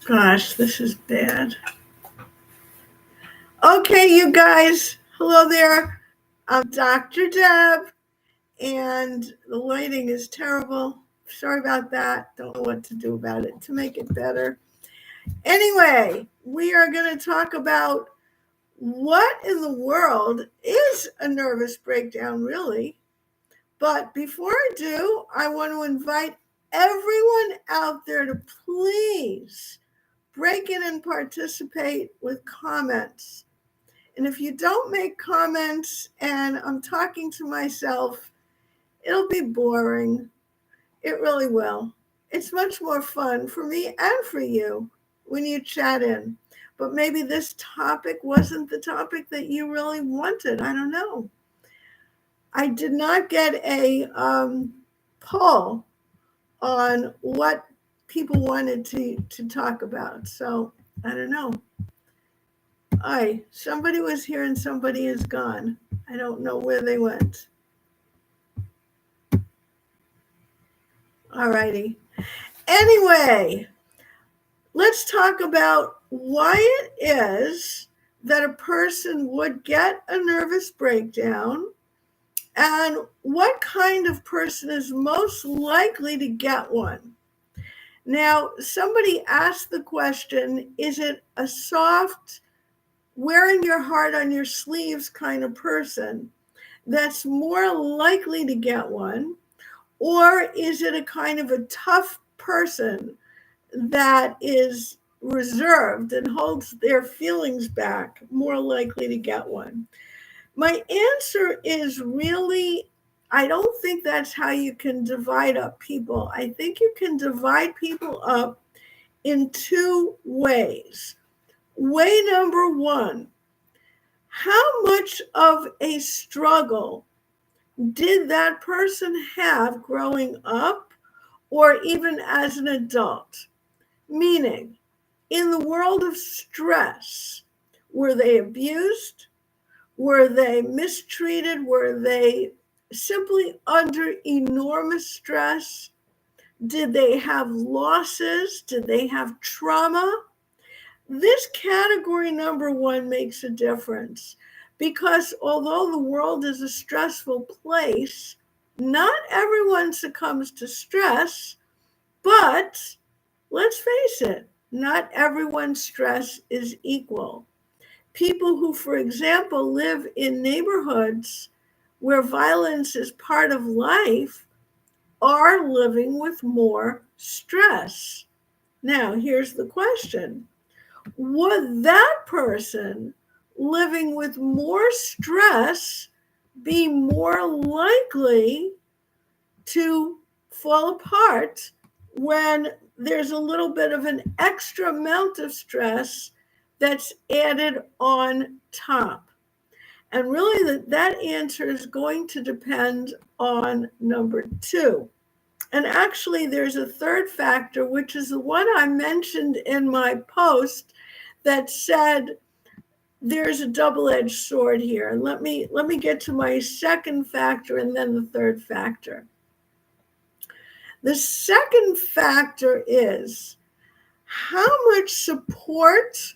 Gosh, this is bad. Okay, you guys. Hello there. I'm Dr. Deb, and the lighting is terrible. Sorry about that. Don't know what to do about it to make it better. Anyway, we are going to talk about what in the world is a nervous breakdown, really. But before I do, I want to invite everyone out there to please break in and participate with comments. And if you don't make comments and I'm talking to myself, it'll be boring. It really will. It's much more fun for me and for you when you chat in. But maybe this topic wasn't the topic that you really wanted. I don't know. I did not get a poll on what people wanted to talk about. So I don't know. Somebody was here and somebody is gone. I don't know where they went. All righty. Anyway, let's talk about why it is that a person would get a nervous breakdown and what kind of person is most likely to get one. Now, somebody asked the question, is it a soft, wearing your heart on your sleeves kind of person that's more likely to get one? Or is it a kind of a tough person that is reserved and holds their feelings back, more likely to get one? My answer is really, I don't think that's how you can divide up people. I think you can divide people up in two ways. Way number one, how much of a struggle did that person have growing up or even as an adult? Meaning, in the world of stress, were they abused? Were they mistreated? Were they simply under enormous stress? Did they have losses? Did they have trauma? This category number one makes a difference because although the world is a stressful place, not everyone succumbs to stress, but let's face it, not everyone's stress is equal. People who, for example, live in neighborhoods where violence is part of life are living with more stress. Now, here's the question. Would that person living with more stress be more likely to fall apart when there's a little bit of an extra amount of stress that's added on top? And really that answer is going to depend on number two. And actually, there's a third factor, which is the one I mentioned in my post that said there's a double-edged sword here. And let me get to my second factor and then the third factor. The second factor is how much support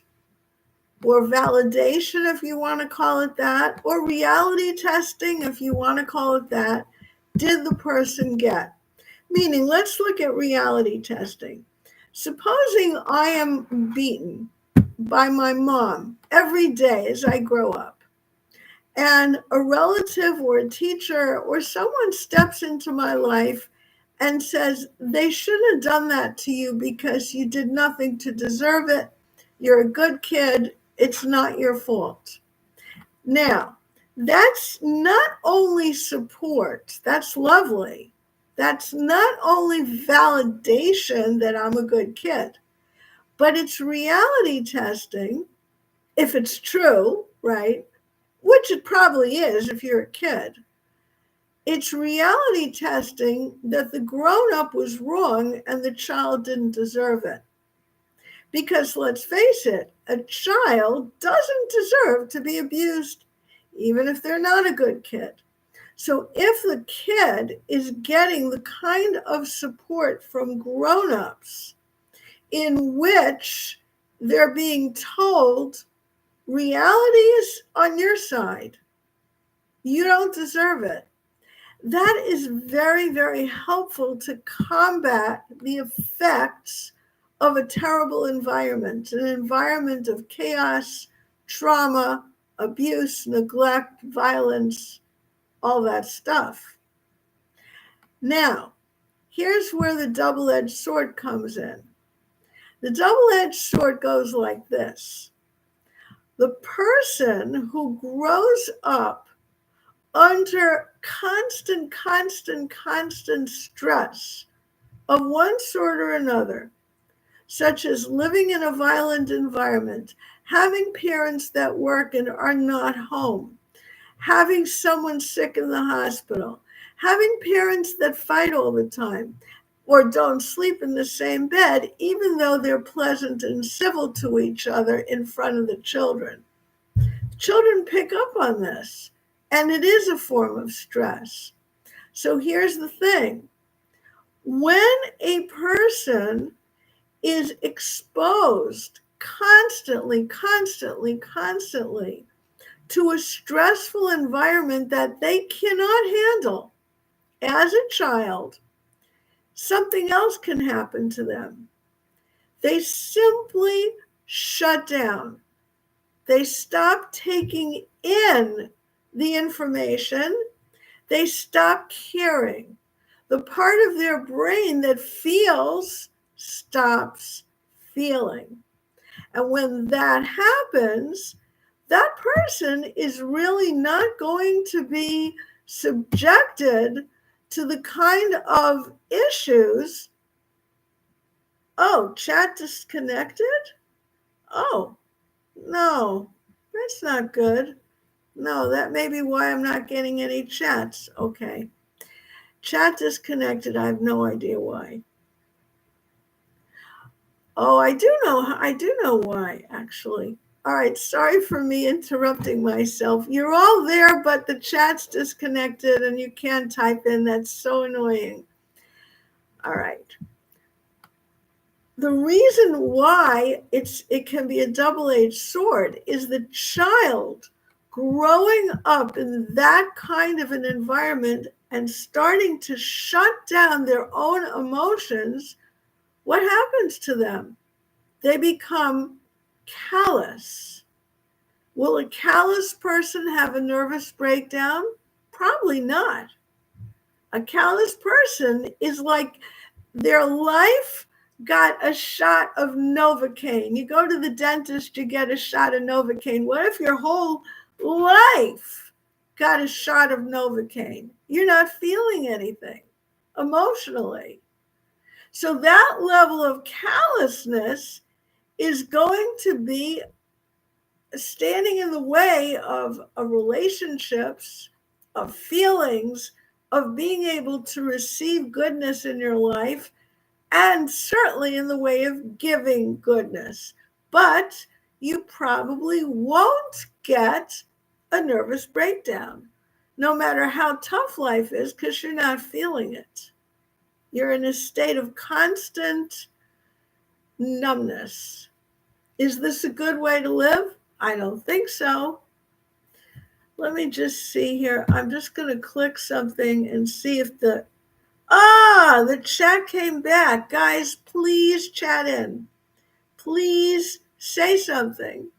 or validation, if you want to call it that, or reality testing, if you want to call it that, did the person get? Meaning, let's look at reality testing. Supposing I am beaten by my mom every day as I grow up, and a relative or a teacher or someone steps into my life and says, they shouldn't have done that to you because you did nothing to deserve it. You're a good kid. It's not your fault. Now, that's not only support. That's lovely. That's not only validation that I'm a good kid, but it's reality testing, if it's true, right? Which it probably is if you're a kid. It's reality testing that the grown-up was wrong and the child didn't deserve it. Because let's face it, a child doesn't deserve to be abused, even if they're not a good kid. So if the kid is getting the kind of support from grown-ups in which they're being told reality is on your side. You don't deserve it. That is very, very helpful to combat the effects of a terrible environment, an environment of chaos, trauma, abuse, neglect, violence, all that stuff. Now, here's where the double-edged sword comes in. The double-edged sword goes like this. The person who grows up under constant stress of one sort or another, such as living in a violent environment, having parents that work and are not home, having someone sick in the hospital, having parents that fight all the time, or don't sleep in the same bed, even though they're pleasant and civil to each other in front of the children. Children pick up on this, and it is a form of stress. So here's the thing. When a person is exposed constantly to a stressful environment that they cannot handle as a child, something else can happen to them. They simply shut down. They stop taking in the information. They stop caring. The part of their brain that feels stops feeling. And when that happens, that person is really not going to be subjected to the kind of issues. Oh, chat disconnected? Oh, no, that's not good. No, that may be why I'm not getting any chats. Okay. Chat disconnected. I have no idea why. Oh, I do know why, actually. All right, sorry for me interrupting myself. You're all there, but the chat's disconnected and you can't type in. That's so annoying. All right. The reason why it can be a double-edged sword is the child growing up in that kind of an environment and starting to shut down their own emotions. What happens to them? They become callous. Will a callous person have a nervous breakdown? Probably not. A callous person is like their life got a shot of Novocaine. You go to the dentist, you get a shot of Novocaine. What if your whole life got a shot of Novocaine? You're not feeling anything emotionally. So that level of callousness is going to be standing in the way of relationships, of feelings, of being able to receive goodness in your life, and certainly in the way of giving goodness. But you probably won't get a nervous breakdown, no matter how tough life is, because you're not feeling it. You're in a state of constant numbness. Is this a good way to live? I don't think so. Let me just see here. I'm just going to click something and see if the chat came back. Guys, please chat in. Please say something.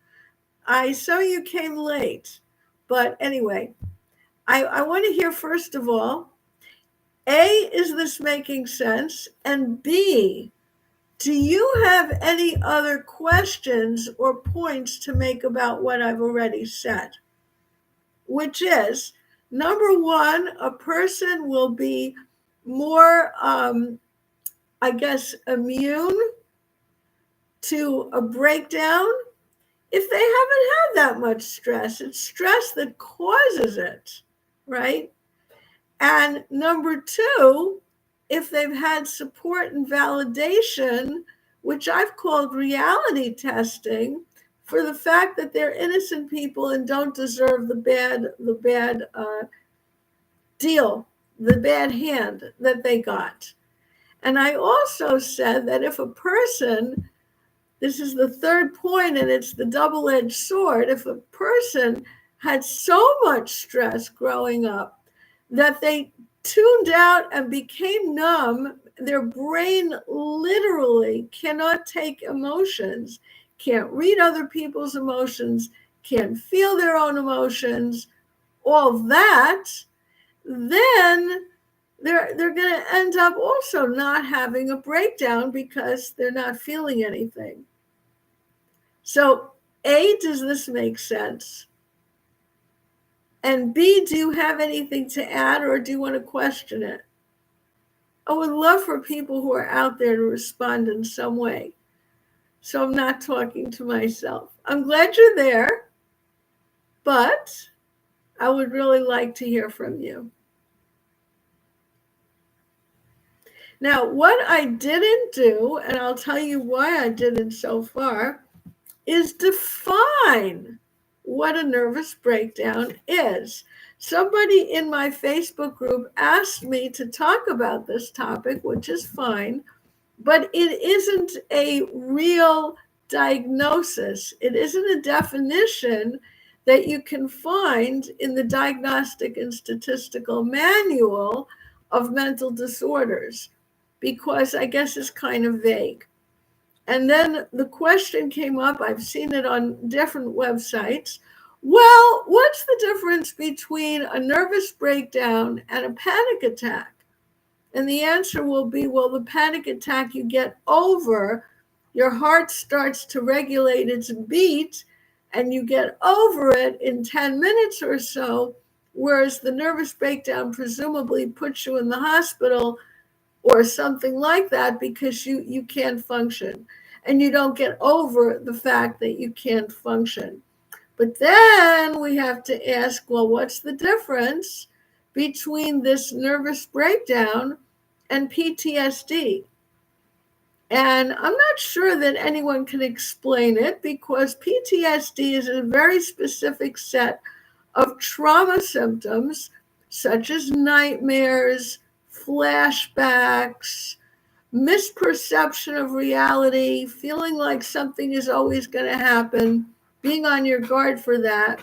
I saw you came late. But anyway, I want to hear, first of all, A, is this making sense? And B, do you have any other questions or points to make about what I've already said? Which is, number one, a person will be more, immune to a breakdown if they haven't had that much stress. It's stress that causes it, right? And number two, if they've had support and validation, which I've called reality testing, for the fact that they're innocent people and don't deserve the bad deal, the bad hand that they got. And I also said that if a person, this is the third point, and it's the double-edged sword, if a person had so much stress growing up that they tuned out and became numb, their brain literally cannot take emotions, can't read other people's emotions, can't feel their own emotions, all that, then they're going to end up also not having a breakdown because they're not feeling anything. So, A, does this make sense? And B, do you have anything to add, or do you want to question it? I would love for people who are out there to respond in some way, so I'm not talking to myself. I'm glad you're there, but I would really like to hear from you. Now, what I didn't do, and I'll tell you why I didn't so far, is define what a nervous breakdown is. Somebody in my Facebook group asked me to talk about this topic, which is fine, but it isn't a real diagnosis. It isn't a definition that you can find in the Diagnostic and Statistical Manual of Mental Disorders, because I guess it's kind of vague. And then the question came up, I've seen it on different websites. Well, what's the difference between a nervous breakdown and a panic attack? And the answer will be, well, the panic attack you get over, your heart starts to regulate its beat, and you get over it in 10 minutes or so, whereas the nervous breakdown presumably puts you in the hospital or something like that because you can't function. And you don't get over the fact that you can't function. But then we have to ask, well, what's the difference between this nervous breakdown and PTSD? And I'm not sure that anyone can explain it, because PTSD is a very specific set of trauma symptoms, such as nightmares, flashbacks, misperception of reality, feeling like something is always going to happen, being on your guard for that.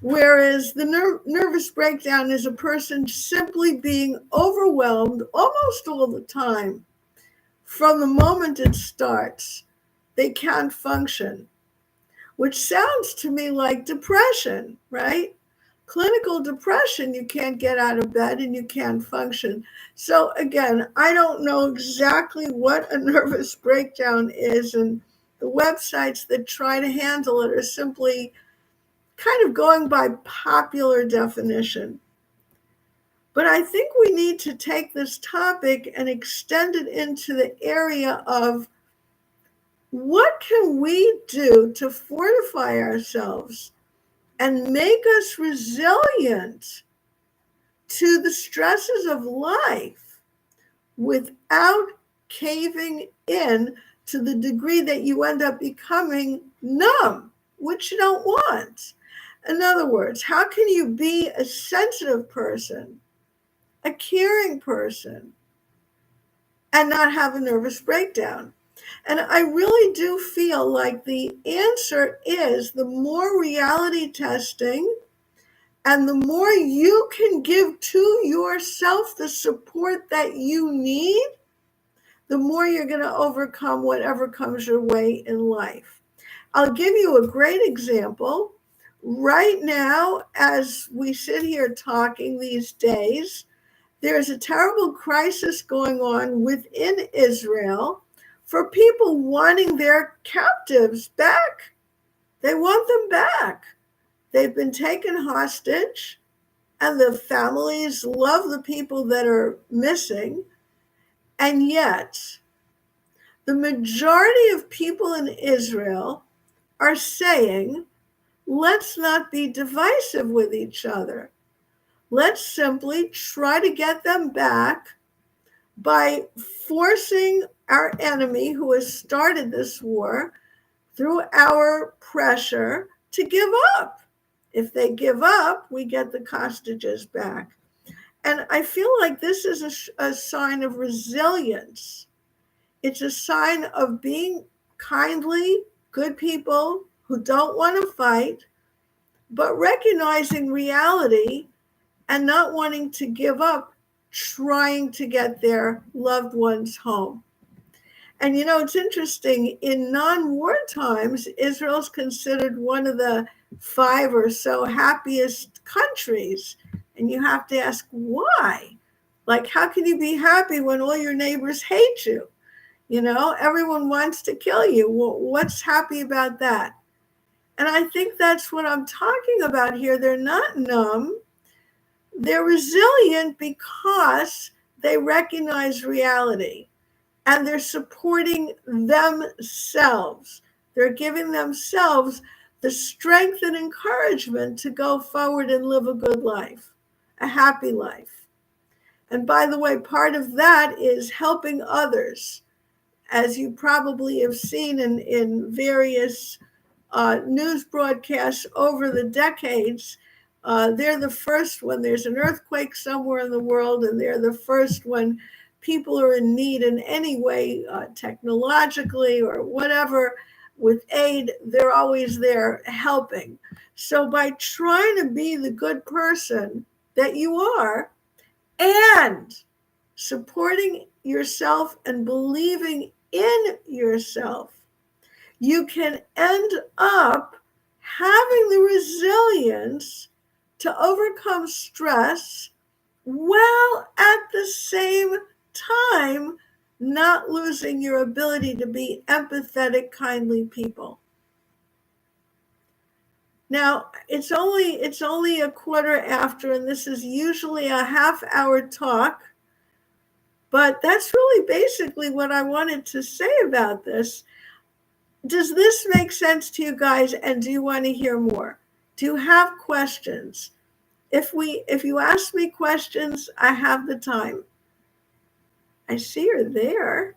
Whereas the nervous breakdown is a person simply being overwhelmed almost all the time. From the moment it starts, they can't function, which sounds to me like depression, right? Clinical depression, you can't get out of bed and you can't function. So again, I don't know exactly what a nervous breakdown is, and the websites that try to handle it are simply kind of going by popular definition. But I think we need to take this topic and extend it into the area of what can we do to fortify ourselves and make us resilient to the stresses of life without caving in to the degree that you end up becoming numb, which you don't want. In other words, how can you be a sensitive person, a caring person, and not have a nervous breakdown? And I really do feel like the answer is the more reality testing and the more you can give to yourself the support that you need, the more you're going to overcome whatever comes your way in life. I'll give you a great example. Right now, as we sit here talking these days, there's a terrible crisis going on within Israel for people wanting their captives back. They want them back. They've been taken hostage, and the families love the people that are missing. And yet, the majority of people in Israel are saying, let's not be divisive with each other. Let's simply try to get them back by forcing our enemy, who has started this war, through our pressure to give up. If they give up, we get the hostages back. And I feel like this is a sign of resilience. It's a sign of being kindly, good people who don't want to fight, but recognizing reality and not wanting to give up trying to get their loved ones home. And it's interesting, in non war times, Israel's considered one of the 5 or so happiest countries. And you have to ask why. Like, how can you be happy when all your neighbors hate you? Everyone wants to kill you. Well, what's happy about that? And I think that's what I'm talking about here. They're not numb, they're resilient because they recognize reality and they're supporting themselves. They're giving themselves the strength and encouragement to go forward and live a good life, a happy life. And by the way, part of that is helping others. As you probably have seen in various news broadcasts over the decades, they're the first when there's an earthquake somewhere in the world, and they're the first when people are in need in any way, technologically or whatever, with aid. They're always there helping. So by trying to be the good person that you are and supporting yourself and believing in yourself, you can end up having the resilience to overcome stress while at the same time not losing your ability to be empathetic, kindly people. Now, it's only a quarter after, and this is usually a half-hour talk, but that's really basically what I wanted to say about this. Does this make sense to you guys, and do you want to hear more? Do you have questions? If you ask me questions, I have the time. I see you're there.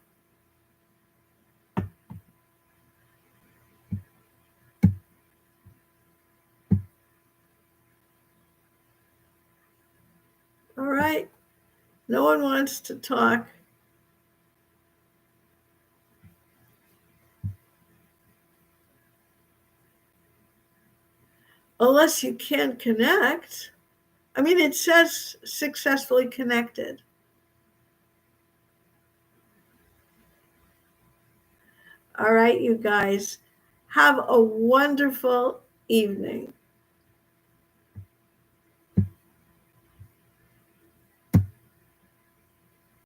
All right. No one wants to talk. Unless you can't connect. I mean, it says successfully connected. All right, you guys. Have a wonderful evening.